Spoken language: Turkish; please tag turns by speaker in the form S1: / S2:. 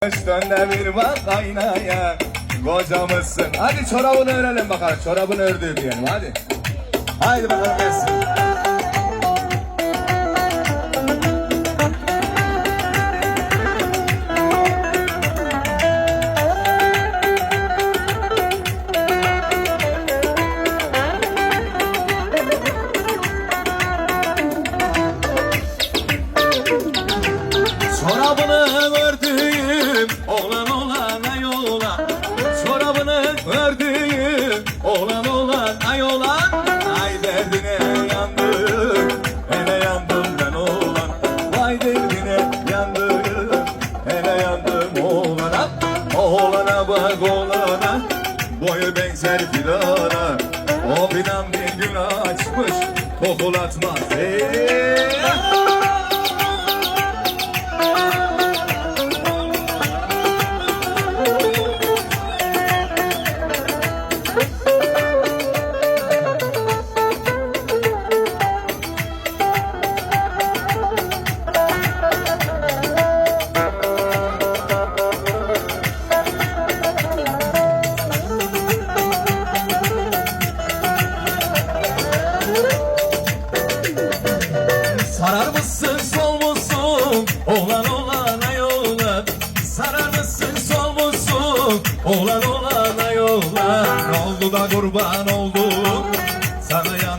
S1: Dönde bir bak aynaya, kocamızsın. Hadi çorabını örelim bakalım, çorabını ördü diyelim hadi. Haydi bakalım gelsin. Çorabını ördüğüm oğlan olana yola, çorabını ördüğüm oğlan olana yola. Ay derdine yandım, hele yandım ben oğlan. Vay derdine yandım, hele yandım oğlana. Oğlana bak oğlana, boyu benzer filana. O fidan bir gün açmış, kokulatmaz. Sarar mısın sol musun oğlan olana yola, sarar mısın sol musun oğlan olana yola. Ne oldu da kurban oldum sana ya.